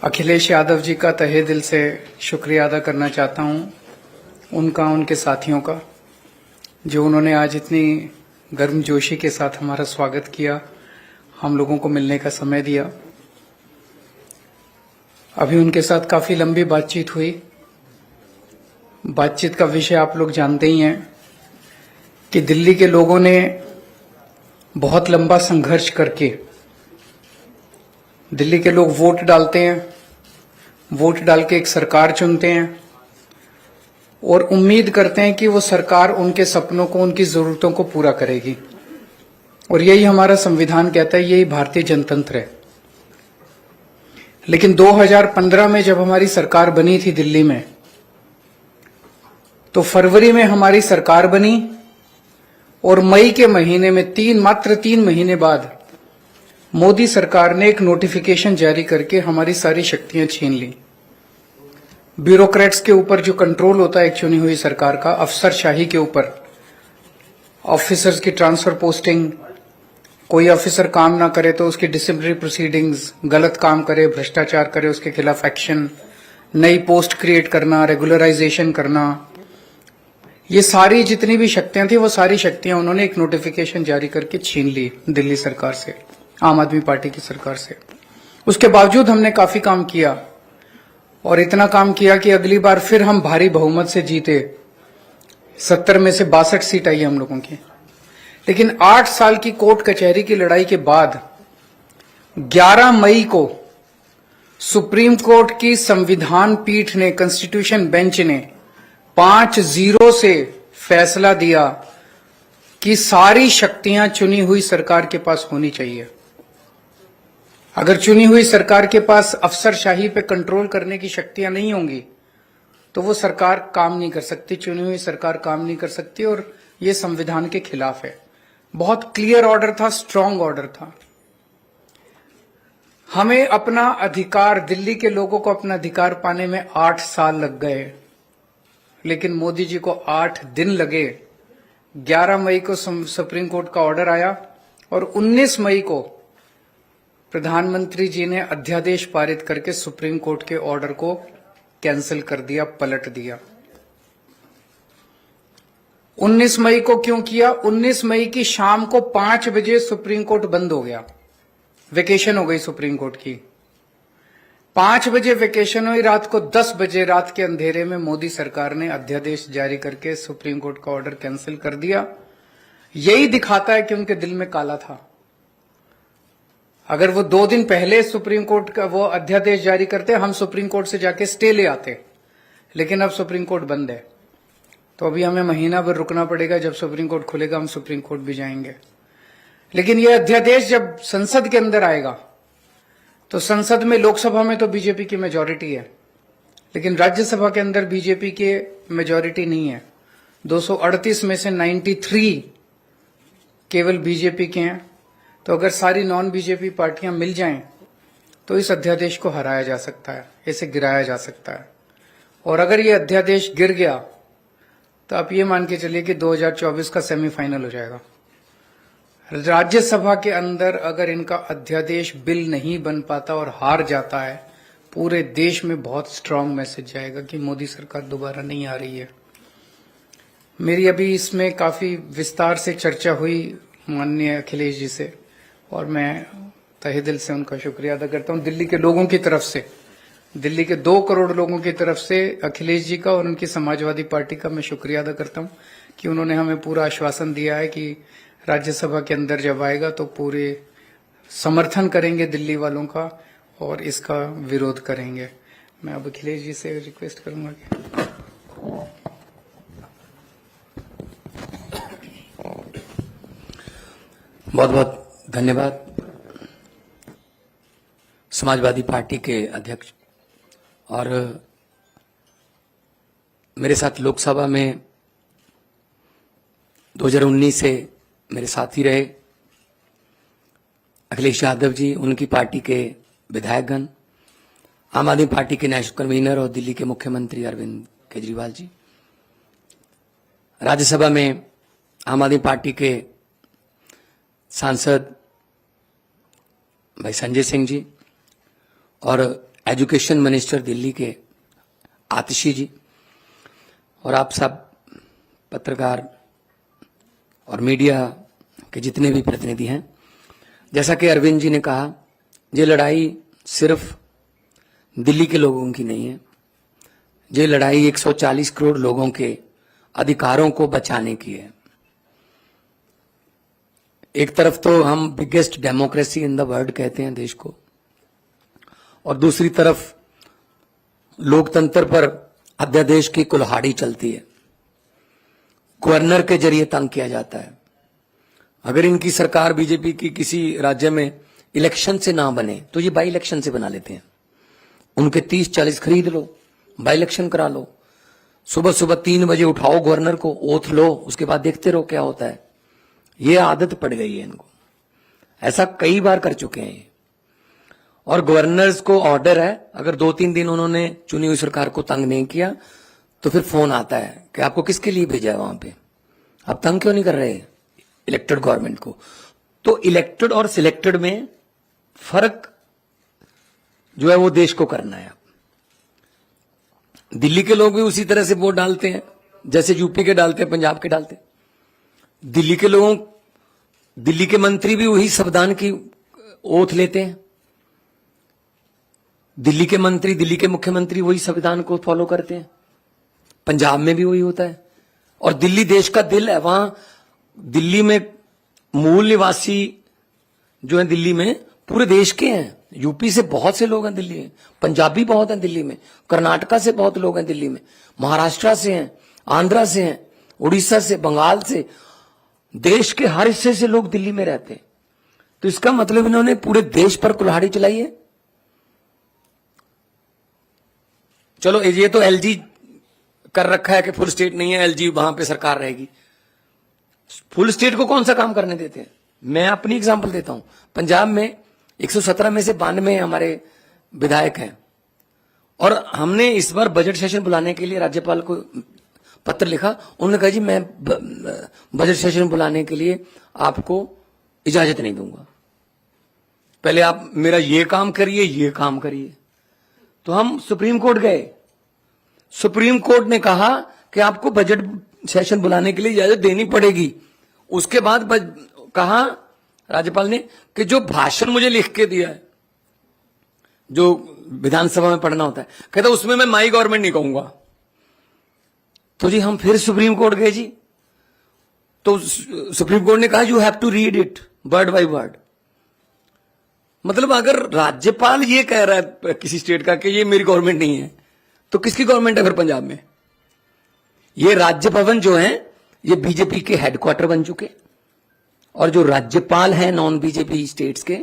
अखिलेश यादव जी का तहे दिल से शुक्रिया अदा करना चाहता हूं, उनका, उनके साथियों का, जो उन्होंने आज इतनी गर्मजोशी के साथ हमारा स्वागत किया, हम लोगों को मिलने का समय दिया। अभी उनके साथ काफी लंबी बातचीत हुई। बातचीत का विषय आप लोग जानते ही हैं कि दिल्ली के लोगों ने बहुत लंबा संघर्ष करके, दिल्ली के लोग वोट डालते हैं, वोट डाल के एक सरकार चुनते हैं और उम्मीद करते हैं कि वो सरकार उनके सपनों को, उनकी जरूरतों को पूरा करेगी। और यही हमारा संविधान कहता है, यही भारतीय जनतंत्र है। लेकिन 2015 में जब हमारी सरकार बनी थी दिल्ली में, तो फरवरी में हमारी सरकार बनी और मई के महीने में मात्र 3 महीने बाद मोदी सरकार ने एक नोटिफिकेशन जारी करके हमारी सारी शक्तियां छीन ली। ब्यूरोक्रेट्स के ऊपर जो कंट्रोल होता है एक चुनी हुई सरकार का, अफसरशाही के ऊपर, ऑफिसर्स की ट्रांसफर पोस्टिंग, कोई ऑफिसर काम ना करे तो उसकी डिसिप्लिनरी प्रोसीडिंग्स, गलत काम करे, भ्रष्टाचार करे, उसके खिलाफ एक्शन, नई पोस्ट क्रिएट करना, रेगुलराइजेशन करना, ये सारी जितनी भी शक्तियां थी वो सारी शक्तियां उन्होंने एक नोटिफिकेशन जारी करके छीन ली दिल्ली सरकार से, आम आदमी पार्टी की सरकार से। उसके बावजूद हमने काफी काम किया और इतना काम किया कि अगली बार फिर हम भारी बहुमत से जीते। 70 में से 62 सीट आई हम लोगों की। लेकिन 8 साल की कोर्ट कचहरी की लड़ाई के बाद 11 मई को सुप्रीम कोर्ट की संविधान पीठ ने, कॉन्स्टिट्यूशन बेंच ने 5-0 से फैसला दिया कि सारी शक्तियां चुनी हुई सरकार के पास होनी चाहिए। अगर चुनी हुई सरकार के पास अफसरशाही पे कंट्रोल करने की शक्तियां नहीं होंगी तो वो सरकार काम नहीं कर सकती, चुनी हुई सरकार काम नहीं कर सकती, और ये संविधान के खिलाफ है। बहुत क्लियर ऑर्डर था, स्ट्रांग ऑर्डर था। हमें अपना अधिकार, दिल्ली के लोगों को अपना अधिकार पाने में 8 साल लग गए, लेकिन मोदी जी को 8 दिन लगे। 11 मई को सुप्रीम कोर्ट का ऑर्डर आया और 19 मई को प्रधानमंत्री जी ने अध्यादेश पारित करके सुप्रीम कोर्ट के ऑर्डर को कैंसिल कर दिया, पलट दिया। 19 मई को क्यों किया? 19 मई की शाम को 5 बजे सुप्रीम कोर्ट बंद हो गया, वेकेशन हो गई सुप्रीम कोर्ट की। 5 बजे वेकेशन हुई, रात को 10 बजे रात के अंधेरे में मोदी सरकार ने अध्यादेश जारी करके सुप्रीम कोर्ट का ऑर्डर कैंसिल कर दिया। यही दिखाता है कि उनके दिल में काला था। अगर वो 2 दिन पहले सुप्रीम कोर्ट का वो अध्यादेश जारी करते, हम सुप्रीम कोर्ट से जाके स्टे ले आते। लेकिन अब सुप्रीम कोर्ट बंद है, तो अभी हमें महीना भर रुकना पड़ेगा। जब सुप्रीम कोर्ट खुलेगा हम सुप्रीम कोर्ट भी जाएंगे। लेकिन ये अध्यादेश जब संसद के अंदर आएगा, तो संसद में, लोकसभा में तो बीजेपी की मेजोरिटी है, लेकिन राज्यसभा के अंदर बीजेपी के मेजोरिटी नहीं है। 238 में से 93 केवल बीजेपी के हैं। तो अगर सारी नॉन बीजेपी पार्टियां मिल जाएं तो इस अध्यादेश को हराया जा सकता है, इसे गिराया जा सकता है। और अगर ये अध्यादेश गिर गया तो आप ये मान के चलिए कि 2024 का सेमीफाइनल हो जाएगा। राज्यसभा के अंदर अगर इनका अध्यादेश बिल नहीं बन पाता और हार जाता है, पूरे देश में बहुत स्ट्रांग मैसेज जाएगा कि मोदी सरकार दोबारा नहीं आ रही है। मेरी अभी इसमें काफी विस्तार से चर्चा हुई माननीय अखिलेश जी से, और मैं तहे दिल से उनका शुक्रिया अदा करता हूं। दिल्ली के लोगों की तरफ से, दिल्ली के 2 करोड़ लोगों की तरफ से अखिलेश जी का और उनकी समाजवादी पार्टी का मैं शुक्रिया अदा करता हूं कि उन्होंने हमें पूरा आश्वासन दिया है कि राज्यसभा के अंदर जब आएगा तो पूरे समर्थन करेंगे दिल्ली वालों का और इसका विरोध करेंगे। मैं अब अखिलेश जी से रिक्वेस्ट करूंगा कि बहुत बहुत धन्यवाद। समाजवादी पार्टी के अध्यक्ष और मेरे साथ लोकसभा में 2019 से मेरे साथी रहे अखिलेश यादव जी, उनकी पार्टी के विधायकगण, आम आदमी पार्टी के नेशनल कन्वीनर और दिल्ली के मुख्यमंत्री अरविंद केजरीवाल जी, राज्यसभा में आम आदमी पार्टी के सांसद भाई संजय सिंह जी और एजुकेशन मिनिस्टर दिल्ली के आतिशी जी और आप सब पत्रकार और मीडिया के जितने भी प्रतिनिधि हैं, जैसा कि अरविंद जी ने कहा, ये लड़ाई सिर्फ दिल्ली के लोगों की नहीं है, ये लड़ाई 140 करोड़ लोगों के अधिकारों को बचाने की है। एक तरफ तो हम biggest democracy in the world कहते हैं देश को, और दूसरी तरफ लोकतंत्र पर अध्यादेश की कुल्हाड़ी चलती है, गवर्नर के जरिए तंग किया जाता है। अगर इनकी सरकार बीजेपी की किसी राज्य में इलेक्शन से ना बने तो ये बाई इलेक्शन से बना लेते हैं। उनके 30-40 खरीद लो, बाई इलेक्शन करा लो, सुबह सुबह 3 बजे उठाओ गवर्नर को, ओथ लो, उसके बाद देखते रहो क्या होता है। ये आदत पड़ गई है इनको, ऐसा कई बार कर चुके हैं ये। और गवर्नर्स को ऑर्डर है, अगर 2-3 दिन उन्होंने चुनी हुई सरकार को तंग नहीं किया तो फिर फोन आता है कि आपको किसके लिए भेजा है वहां पे, आप तंग क्यों नहीं कर रहे इलेक्टेड गवर्नमेंट को। तो इलेक्टेड और सिलेक्टेड में फर्क जो है वो देश को करना है। दिल्ली के लोग भी उसी तरह से वोट डालते हैं जैसे यूपी के डालते हैं, पंजाब के डालते हैं। दिल्ली के लोगों, दिल्ली के मंत्री भी वही संविधान की ओथ लेते हैं, दिल्ली के मंत्री, दिल्ली के मुख्यमंत्री वही संविधान को फॉलो करते हैं। पंजाब में भी वही होता है। और दिल्ली देश का दिल है, वहां दिल्ली में मूल निवासी जो है दिल्ली में पूरे देश के हैं। यूपी से बहुत से लोग हैं दिल्ली में, पंजाबी बहुत हैं दिल्ली में, कर्नाटका से बहुत लोग हैं दिल्ली में, महाराष्ट्र से हैं, आंध्रा से हैं, उड़ीसा से, बंगाल से, देश के हर हिस्से से लोग दिल्ली में रहते हैं। तो इसका मतलब इन्होंने पूरे देश पर कुल्हाड़ी चलाई है। चलो ये तो एलजी कर रखा है कि फुल स्टेट नहीं है, एलजी वहां पे सरकार रहेगी। फुल स्टेट को कौन सा काम करने देते हैं। मैं अपनी एग्जांपल देता हूं, पंजाब में 117 में से 92 हमारे विधायक हैं, और हमने इस बार बजट सेशन बुलाने के लिए राज्यपाल को पत्र लिखा। उन्होंने कहा जी मैं बजट सेशन बुलाने के लिए आपको इजाजत नहीं दूंगा, पहले आप मेरा ये काम करिए, ये काम करिए। तो हम सुप्रीम कोर्ट गए, सुप्रीम कोर्ट ने कहा कि आपको बजट सेशन बुलाने के लिए इजाजत देनी पड़ेगी। उसके बाद कहा राज्यपाल ने कि जो भाषण मुझे लिख के दिया है, जो विधानसभा में पढ़ना होता है, कहता उसमें मैं माई गवर्नमेंट नहीं कहूंगा। तो जी हम फिर सुप्रीम कोर्ट गए जी, तो सुप्रीम कोर्ट ने कहा you have to read it word by word. मतलब अगर राज्यपाल ये कह रहा है किसी स्टेट का कि ये मेरी गवर्नमेंट नहीं है, तो किसकी गवर्नमेंट है फिर पंजाब में। ये राज्य भवन जो है ये बीजेपी के हेडक्वार्टर बन चुके, और जो राज्यपाल हैं नॉन बीजेपी स्टेट्स के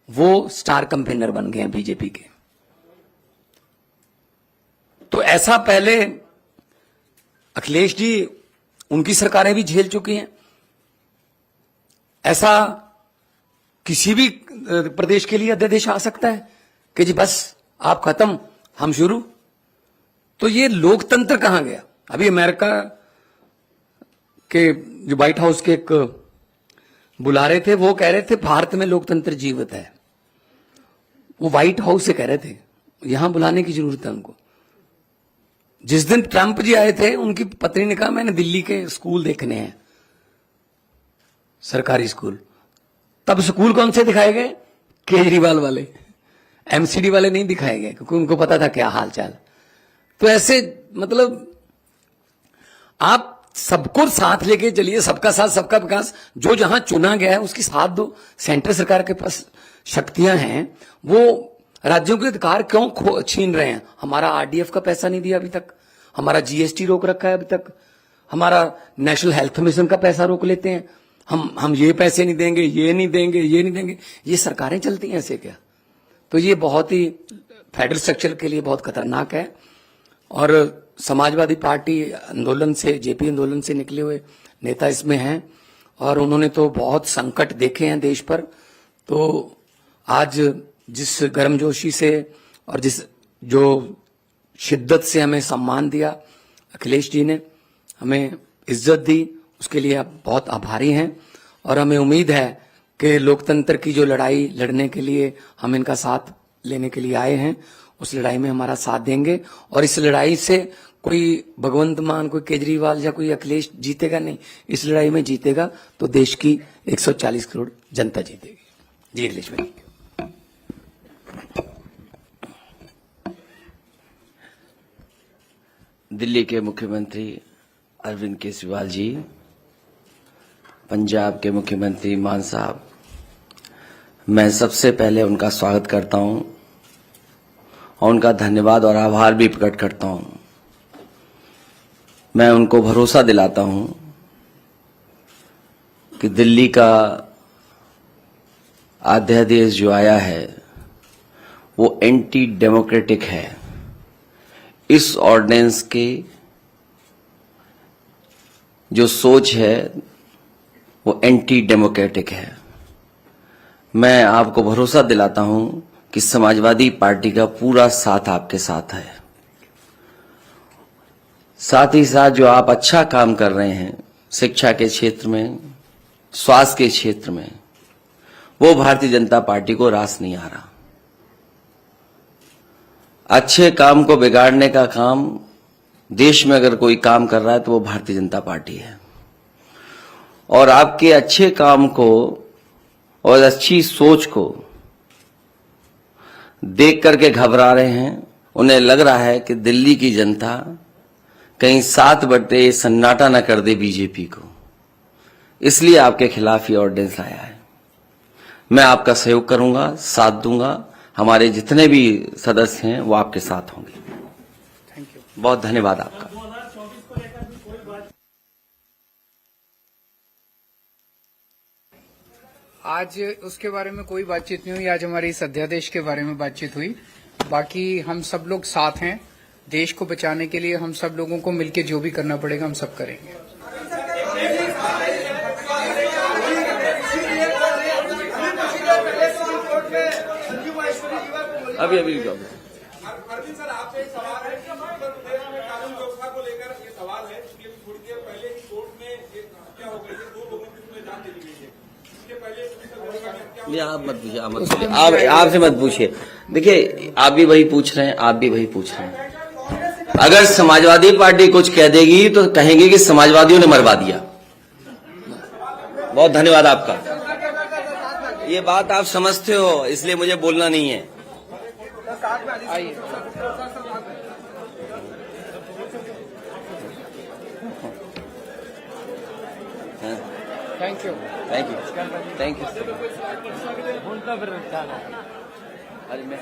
वो स्टार कैंपेनर बन गए हैं बीजेपी के। तो ऐसा पहले अखिलेश जी, उनकी सरकारें भी झेल चुकी हैं। ऐसा किसी भी प्रदेश के लिए अध्यादेश आ सकता है कि जी बस आप खत्म हम शुरू। तो ये लोकतंत्र कहां गया। अभी अमेरिका के जो व्हाइट हाउस के एक बुला रहे थे, वो कह रहे थे भारत में लोकतंत्र जीवित है। वो व्हाइट हाउस से कह रहे थे, यहां बुलाने की जरूरत है उनको। जिस दिन ट्रंप जी आए थे, उनकी पत्नी ने कहा मैंने दिल्ली के स्कूल देखने हैं, सरकारी स्कूल। तब स्कूल कौन से दिखाए गए, केजरीवाल वाले, एमसीडी वाले नहीं दिखाए गए, क्योंकि उनको पता था क्या हाल चाल। तो ऐसे मतलब आप सबको साथ लेके चलिए, सबका साथ सबका विकास। जो जहां चुना गया है उसकी साथ दो। सेंट्रल सरकार के पास शक्तियां हैं, वो राज्यों के अधिकार क्यों छीन रहे हैं। हमारा आरडीएफ का पैसा नहीं दिया अभी तक, हमारा जीएसटी रोक रखा है अभी तक, हमारा नेशनल हेल्थ मिशन का पैसा रोक लेते हैं। हम ये पैसे नहीं देंगे, ये नहीं देंगे, ये नहीं देंगे। ये सरकारें चलती हैं ऐसे क्या। तो ये बहुत ही फेडरल स्ट्रक्चर के लिए बहुत खतरनाक है। और समाजवादी पार्टी आंदोलन से, जेपी आंदोलन से निकले हुए नेता इसमें हैं, और उन्होंने तो बहुत संकट देखे हैं देश पर। तो आज जिस गर्मजोशी से और जिस जो शिद्दत से हमें सम्मान दिया अखिलेश जी ने, हमें इज्जत दी, उसके लिए आप बहुत आभारी हैं। और हमें उम्मीद है कि लोकतंत्र की जो लड़ाई लड़ने के लिए हम इनका साथ लेने के लिए आए हैं, उस लड़ाई में हमारा साथ देंगे। और इस लड़ाई से कोई भगवंत मान, कोई केजरीवाल या कोई अखिलेश जीतेगा नहीं। इस लड़ाई में जीतेगा तो देश की 140 करोड़ जनता जीतेगी। जी अखिलेश भाई। दिल्ली के मुख्यमंत्री अरविंद केजरीवाल जी, पंजाब के मुख्यमंत्री मान साहब, मैं सबसे पहले उनका स्वागत करता हूं और उनका धन्यवाद और आभार भी प्रकट करता हूं। मैं उनको भरोसा दिलाता हूं कि दिल्ली का अध्यादेश जो आया है वो एंटी डेमोक्रेटिक है। इस ऑर्डिनेंस के जो सोच है वो एंटी डेमोक्रेटिक है। मैं आपको भरोसा दिलाता हूं कि समाजवादी पार्टी का पूरा साथ आपके साथ है। साथ ही साथ जो आप अच्छा काम कर रहे हैं शिक्षा के क्षेत्र में, स्वास्थ्य के क्षेत्र में, वो भारतीय जनता पार्टी को रास नहीं आ रहा। अच्छे काम को बिगाड़ने का काम देश में अगर कोई काम कर रहा है तो वो भारतीय जनता पार्टी है। और आपके अच्छे काम को और अच्छी सोच को देख करके घबरा रहे हैं। उन्हें लग रहा है कि दिल्ली की जनता कहीं 7 बटे सन्नाटा न कर दे बीजेपी को, इसलिए आपके खिलाफ ये ऑर्डिनेंस लाया है। मैं आपका सहयोग करूंगा, साथ दूंगा। हमारे जितने भी सदस्य हैं वो आपके साथ होंगे। Thank you. बहुत धन्यवाद आपका। आज उसके बारे में कोई बातचीत नहीं हुई। आज हमारी इस अध्यादेश के बारे में बातचीत हुई। बाकी हम सब लोग साथ हैं। देश को बचाने के लिए हम सब लोगों को मिलकर जो भी करना पड़ेगा हम सब करेंगे। अभी अरविंद सर, आपसे एक सवाल है कि उत्तर प्रदेश में कानून व्यवस्था को लेकर ये सवाल है। इसलिए थोड़ी देर पहले ही कोर्ट में एक हत्या हो गई है, 2 लोगों की उसमें जान चली गई है। इसके पहले आप मत पूछिए, आप मत पूछिए, आप आपसे मत पूछिए। देखिए, आप भी वही पूछ रहे हैं, आप भी वही पूछ रहे हैं। अगर समाजवादी पार्टी कुछ कह देगी तो कहेंगे कि समाजवादियों ने मरवा दिया। बहुत धन्यवाद आपका। ये बात आप समझते हो, इसलिए मुझे बोलना नहीं है। आइए। Thank you. Thank you, thank you. अरे मैं